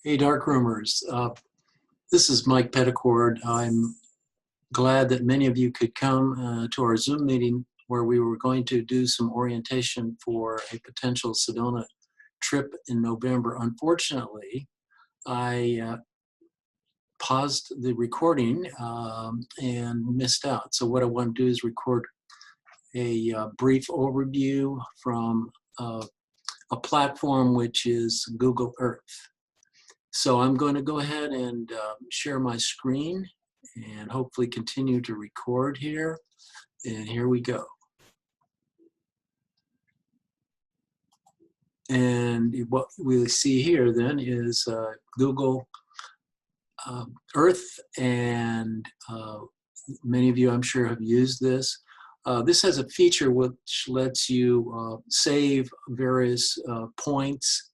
Hey, Darkroomers. This is Mike Petticord. I'm glad that many of you could come to our Zoom meeting where we were going to do some orientation for a potential Sedona trip in November. Unfortunately, I paused the recording and missed out. So what I want to do is record a brief overview from a platform which is Google Earth. So I'm going to go ahead and share my screen and hopefully continue to record here. And here we go. And what we see here then is Google Earth, and many of you I'm sure have used this. This has a feature which lets you save various points.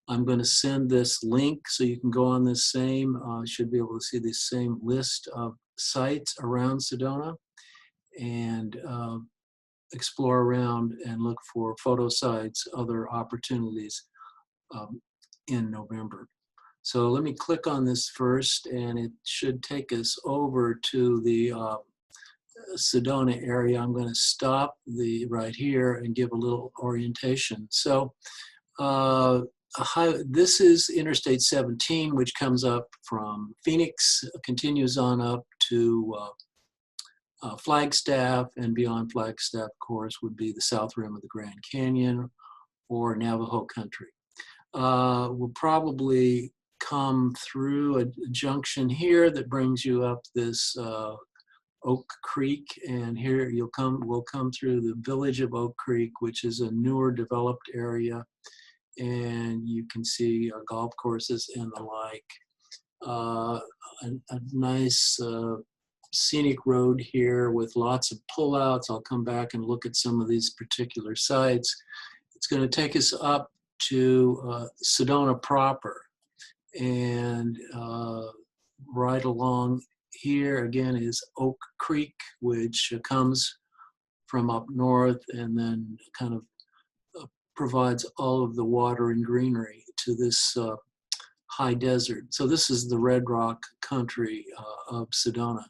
I'm going to send this link so you can go on this same, should be able to see this same list of sites around Sedona and explore around and look for photo sites, other opportunities in November. So let me click on this first, and it should take us over to the Sedona area. I'm going to stop right here and give a little orientation. So this is Interstate 17, which comes up from Phoenix, continues on up to Flagstaff, and beyond Flagstaff, of course, would be the south rim of the Grand Canyon or Navajo country. We'll probably come through a junction here that brings you up this Oak Creek, and here we'll come through the village of Oak Creek, which is a newer developed area. And you can see golf courses and the like. A nice scenic road here with lots of pullouts. I'll come back and look at some of these particular sites. It's going to take us up to Sedona proper. And right along here again is Oak Creek, which comes from up north and then kind of provides all of the water and greenery to this high desert. So this is the Red Rock country of Sedona.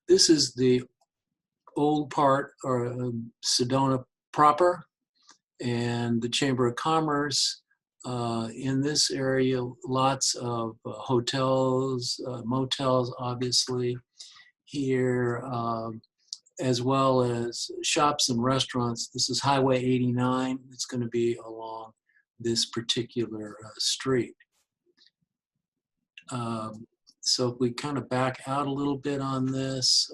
This is the old part, or Sedona proper, and the Chamber of Commerce. In this area, lots of hotels, motels, obviously, here, as well as shops and restaurants. This is Highway 89. It's going to be along this particular street. So if we kind of back out a little bit on this,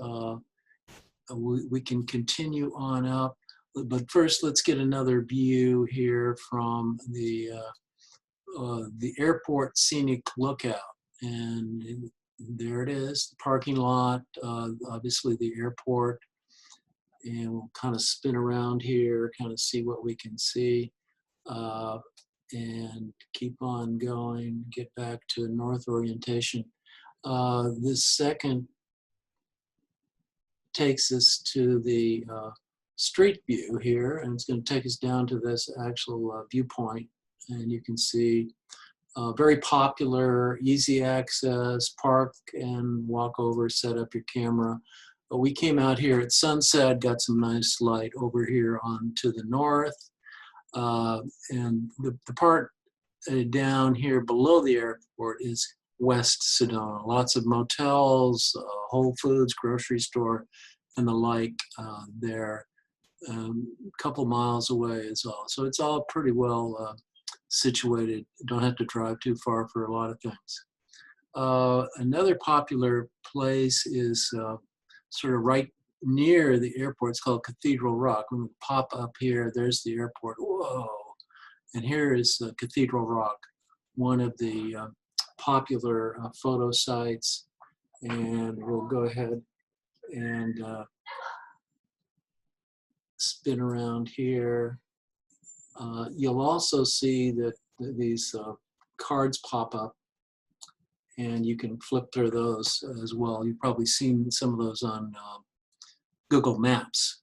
we can continue on up. But first, let's get another view here from the airport scenic lookout. And there it is, the parking lot, obviously the airport. And we'll kind of spin around here, kind of see what we can see, and keep on going, get back to north orientation. This second takes us to the street view here, and it's going to take us down to this actual viewpoint. And you can see very popular, easy access, park and walk over, set up your camera. But we came out here at sunset, got some nice light over here on to the north. And the part down here below the airport is West Sedona. Lots of motels, Whole Foods, grocery store, and the like there. A couple miles away is all. So it's all pretty well situated. Don't have to drive too far for a lot of things. Another popular place is sort of right near the airport. It's called Cathedral Rock. When we pop up here, there's the airport. Whoa! And here is Cathedral Rock, one of the popular photo sites. And we'll go ahead and spin around here. You'll also see that these cards pop up, and you can flip through those as well. You've probably seen some of those on Google Maps.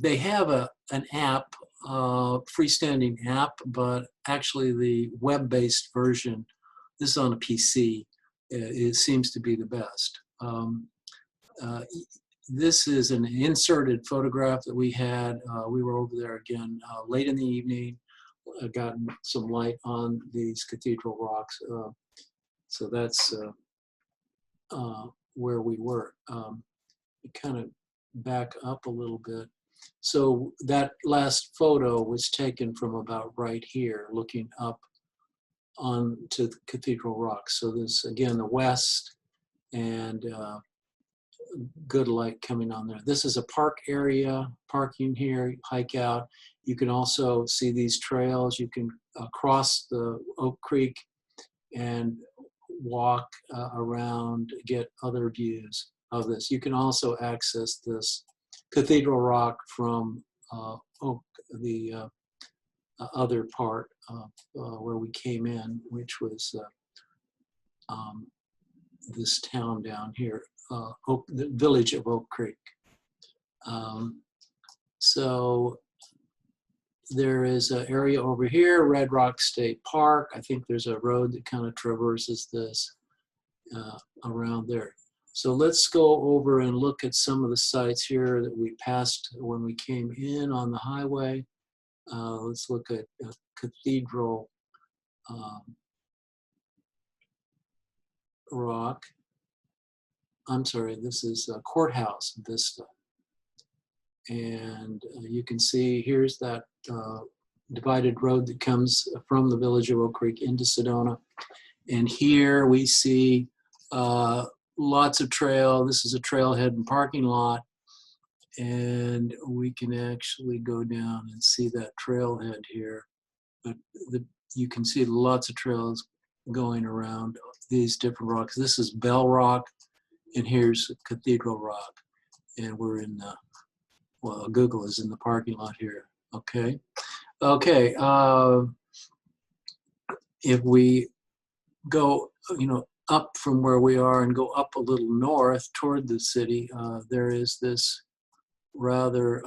They have an app freestanding app, but actually the web-based version, this is on a PC, it seems to be the best. Uh, this is an inserted photograph that we had. We were over there again late in the evening, gotten some light on these cathedral rocks. So that's where we were. Kind of back up a little bit. So that last photo was taken from about right here, looking up onto the cathedral rocks. So this, again, the west, and good light coming on there. This is a park area, parking here, hike out. You can also see these trails. You can cross the Oak Creek and walk around, get other views of this. You can also access this Cathedral Rock from the other part of where we came in, which was this town down here, the village of Oak Creek. So there is an area over here, Red Rock State Park. I think there's a road that kind of traverses this around there. So let's go over and look at some of the sites here that we passed when we came in on the highway. Let's look at Cathedral Rock. I'm sorry, this is Courthouse Vista. And you can see here's that divided road that comes from the village of Oak Creek into Sedona. And here we see lots of trail. This is a trailhead and parking lot. And we can actually go down and see that trailhead here. But you can see lots of trails going around these different rocks. This is Bell Rock, and here's Cathedral Rock. And we're in the, well, Google is in the parking lot here. Okay. Okay. If we go, up from where we are and go up a little north toward the city, there is this rather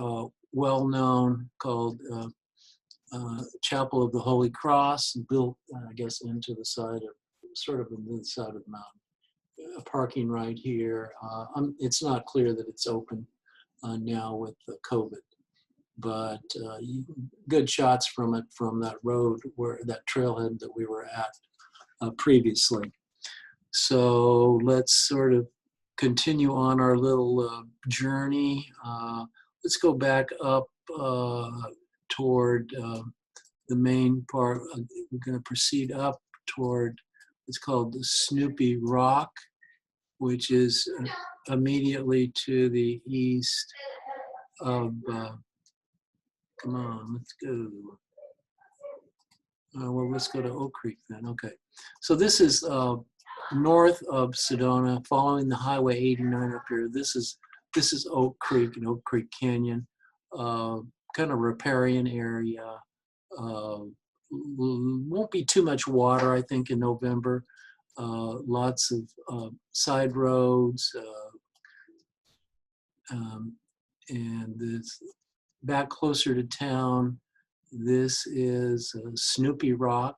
well-known called Chapel of the Holy Cross, built, I guess, into the side of, sort of into the side of the mountain. Parking right here. It's not clear that it's open now with COVID, but good shots from it, from that road, where that trailhead that we were at previously. So let's sort of continue on our little journey. Let's go back up toward the main part. We're going to proceed up toward, it's called the Snoopy Rock, which is immediately to the east of, come on, let's go. Well, let's go to Oak Creek then. Okay. So this is north of Sedona, following the Highway 89 up here. This is Oak Creek and Oak Creek Canyon, kind of riparian area. Won't be too much water, I think, in November. Lots of side roads, and this back closer to town. This is Snoopy Rock.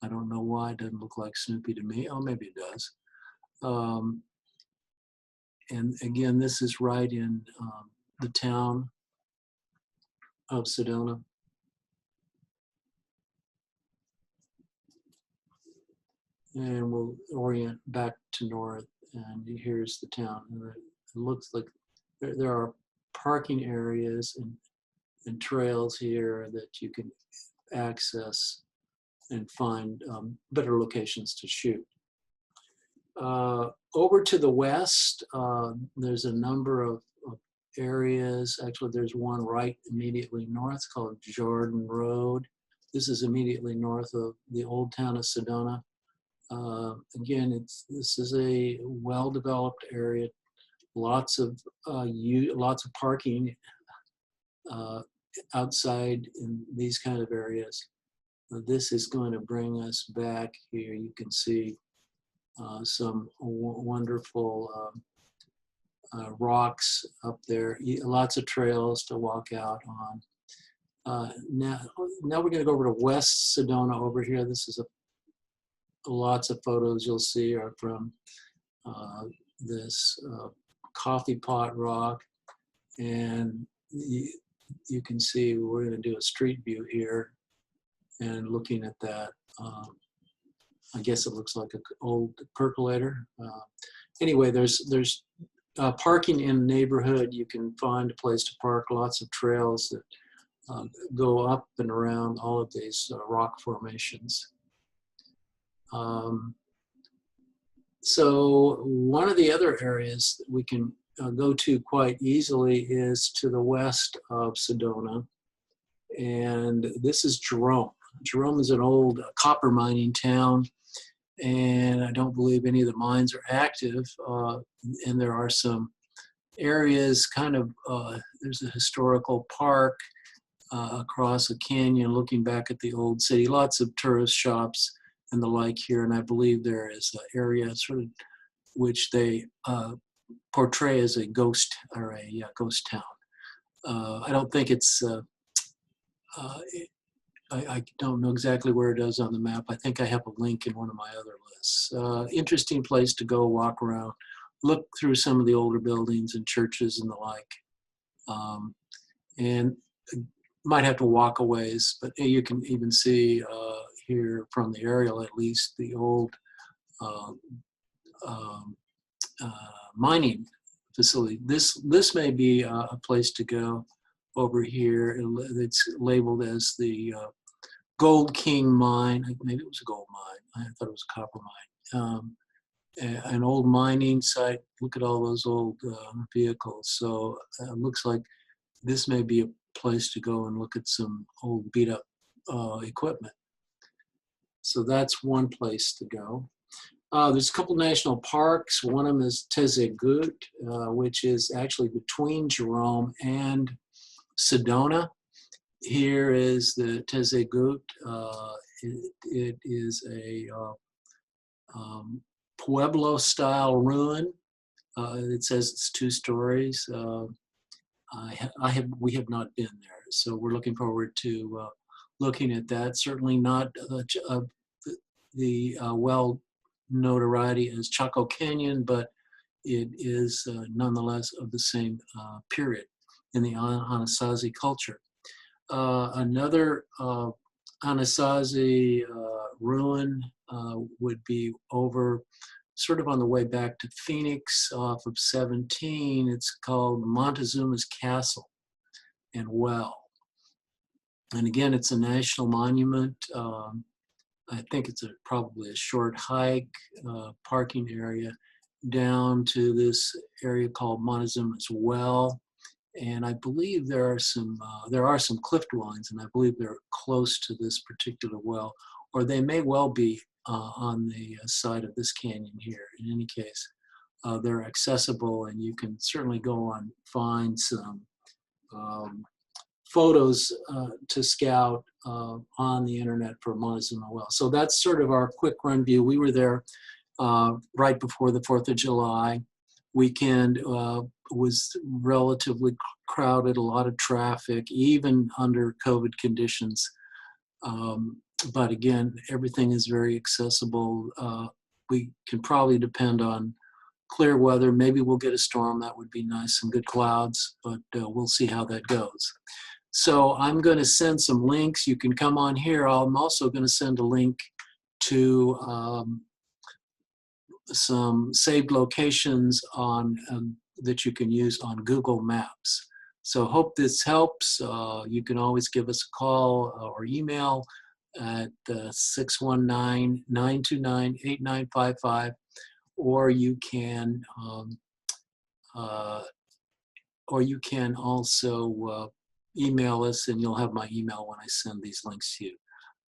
I don't know why it doesn't look like Snoopy to me. Oh, maybe it does. And again, this is right in the town of Sedona. And we'll orient back to north, and here's the town. And it looks like there are parking areas and trails here that you can access and find better locations to shoot. Over to the west, there's a number of areas. Actually, there's one right immediately north called Jordan Road. This is immediately north of the old town of Sedona. Again, this is a well-developed area. Lots of parking outside in these kind of areas. This is going to bring us back here. You can see some wonderful rocks up there. Lots of trails to walk out on. Now we're going to go over to West Sedona over here. This is lots of photos you'll see are from this coffee pot rock, and you can see we're going to do a street view here and looking at that. I guess it looks like an old percolator. Anyway, there's parking in the neighborhood. You can find a place to park, lots of trails that go up and around all of these rock formations. So one of the other areas that we can go to quite easily is to the west of Sedona, and this is Jerome. Jerome is an old copper mining town, and I don't believe any of the mines are active, and there are some areas kind of, there's a historical park across a canyon looking back at the old city, lots of tourist shops and the like here, and I believe there is an area sort of which they portray as a ghost or a ghost town. I don't think it's, I don't know exactly where it is on the map. I think I have a link in one of my other lists. Interesting place to go walk around, look through some of the older buildings and churches and the like. And might have to walk a ways, but you can even see here from the aerial at least the old mining facility. This may be a place to go over here. It's labeled as the Gold King Mine. Maybe it was a gold mine. I thought it was a copper mine. An old mining site. Look at all those old vehicles. So it looks like this may be a place to go and look at some old beat up equipment. So that's one place to go. There's a couple national parks. One of them is Tezegut, which is actually between Jerome and Sedona. Here is the Tezegut. It is a Pueblo-style ruin. It says it's 2 stories. We have not been there, so we're looking forward to looking at that. Certainly not the well notoriety as Chaco Canyon, but it is nonetheless of the same period in the Anasazi culture. Another Anasazi ruin would be over sort of on the way back to Phoenix off of 17. It's called Montezuma's Castle and Well. And again, it's a national monument. I think it's probably a short hike, parking area down to this area called Montezuma's Well. And I believe there are some cliff dwellings, and I believe they're close to this particular well, or they may well be on the side of this canyon here. In any case, they're accessible, and you can certainly go and find some photos to scout on the internet for Montezuma Well. So that's sort of our quick run view. We were there right before the 4th of July. Weekend was relatively crowded, a lot of traffic, even under COVID conditions. But again, everything is very accessible. We can probably depend on clear weather. Maybe we'll get a storm. That would be nice, some good clouds, but we'll see how that goes. So I'm going to send some links. You can come on here. I'm also going to send a link to some saved locations on that you can use on Google Maps. So hope this helps. You can always give us a call or email at 619-929-8955, or you can also email us, and you'll have my email when I send these links to you.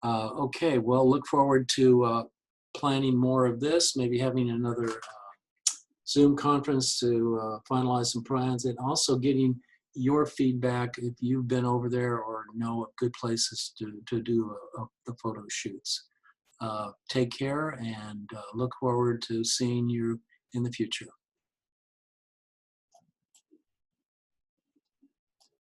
Okay, well, look forward to planning more of this, maybe having another Zoom conference to finalize some plans, and also getting your feedback if you've been over there or know of good places to do the photo shoots. Take care, and look forward to seeing you in the future.